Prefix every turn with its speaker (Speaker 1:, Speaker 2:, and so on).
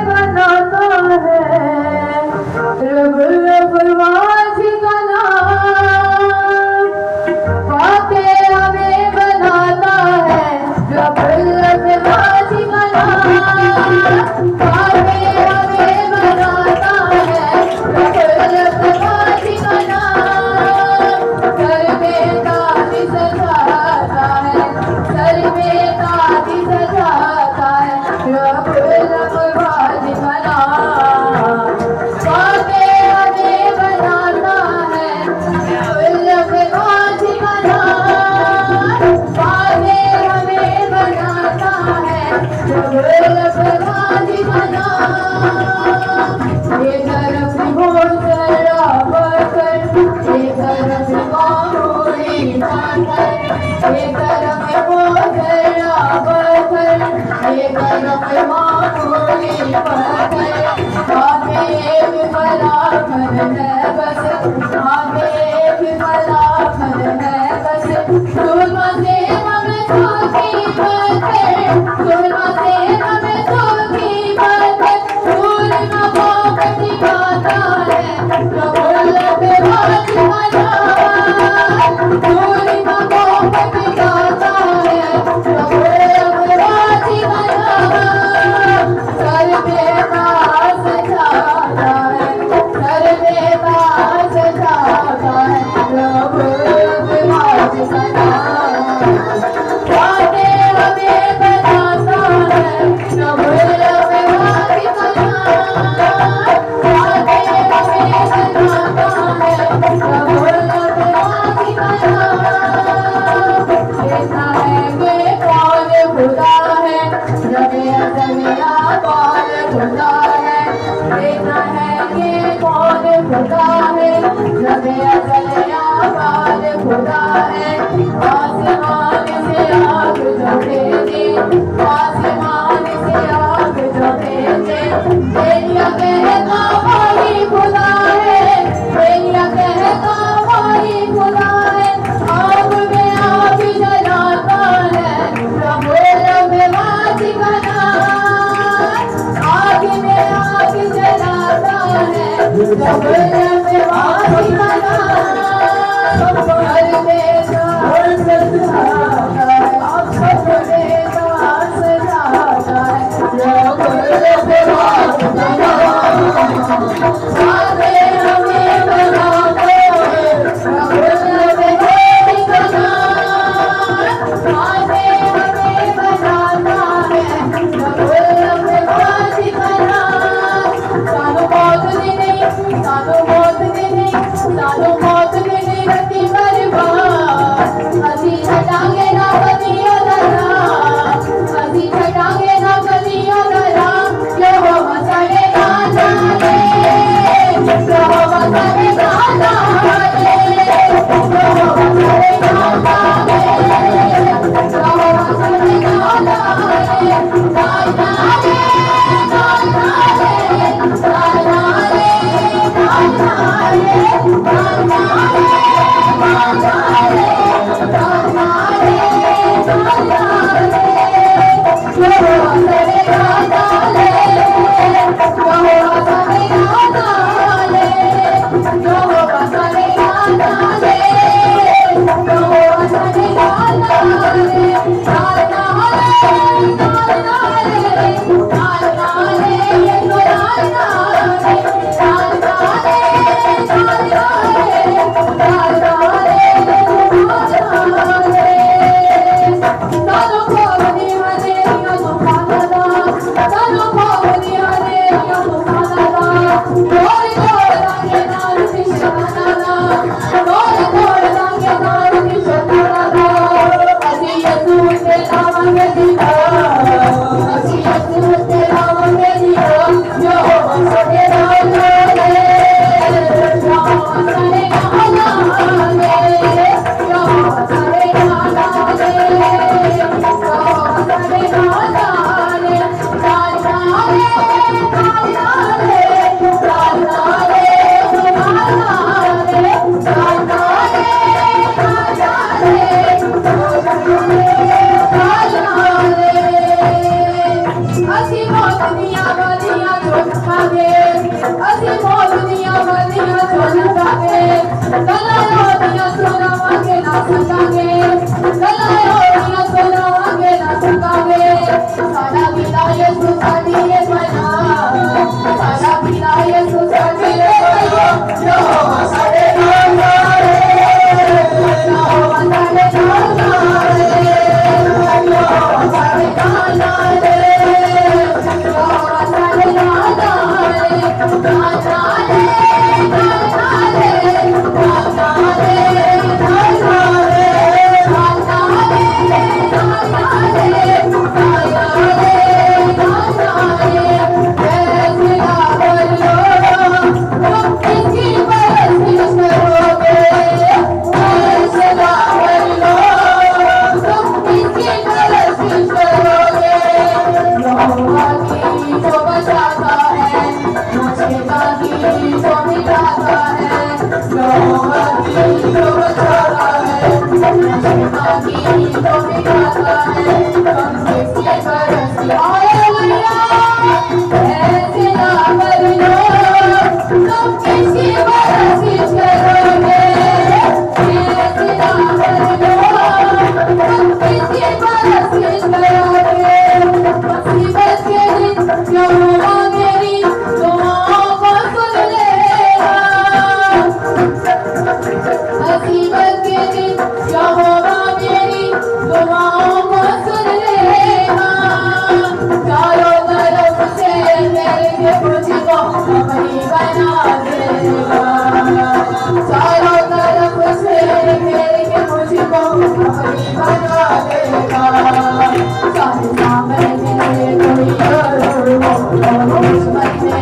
Speaker 1: बनाता है रब रबवाज का नाम पाके हमें बनाता है रब रबवाज का नाम पाके हमें बनाता है रब रबवाज का नाम सर में ताज सजाता है सर में ताज सजाता है रब रबवाज का नाम पाके हमें बनाता है रब रबवाज का नाम पाके हमें बनाता है रब रबवाज का नाम ये तरफ हो जरा बकर ये तरफ मामूली पाकर ये तरफ हो जरा बकर ये तरफ मामूली पाकर आगे एक पराखर है बस आगे एक पराखर है बस सुरमा से हमें धोखी बकर सुरमा से हमें धोखी बकर सुरमा को कटिकाता है रबुल रबवाज का नाम सुरमा को कटिकाता है रबुल रबवाज का नाम सर पे ताज सजाता है सर पे ताज सजाता है रबुल रबवाज का नाम पाके हमें बनाता है रबुल रबवाज का नाम पाके हमें बनाता है रबुल रबवाज का नाम देखा है कि कौन खुदा है रबे अज़लिया कौन खुदा है देखा है कि कौन खुदा है रबे अज़लिया कौन खुदा है आसमान से आग जो भेजे आसमान से आग जो भेजे तेरिया कहता वही खुदा है तेरिया कहता वही खुदा है आग में आग जलाता है रबुल रबवाज का नाम आग में आग जलाता है रबुल रबवाज का नाम हर बेटा हर सजाता है सब बेटा सजाता है रबुल रबवाज का नाम आगे हमें बनाता है रबुल रबवाज का नाम आगे हमें बनाता है रबुल रबवाज का नाम सानू मौत दे नहीं सानू मौत दे नहीं सानू मौत दे नहीं रती बर्बाद असी छटांगे ना कदियों दरा असी छटांगे ना कदियों दरा यहोवा साडे नाल है यहोवा साडे नाल है यहोवा साडे नाल है यहोवा साडे नाल है नाल नाल नाल नाल नाल नाल नाल मिटाता है, मुसीबत की तो मिटाता है, लोगों की तो बचाता है, मुसीबत की तो मिटाता है, तुम किसकी बरसी हालेलुया, ऐसे ना करो, तुम किसकी बरसी करोगे, ऐसे ना करो, तुम किसकी बरसी करोगे, मुसीबत के दिन यहोवा मेरी दुआओं को सुन लेगा, मुसीबत के दिन यहोवा मेरी दुआओं को सुन लेगा, चारों तरफ से घेर के मुझको अपनी बना देगा, चारों तरफ से घेर के मुझको अपनी बना देगा, चाहे सामने कोई और हो, दुश्मन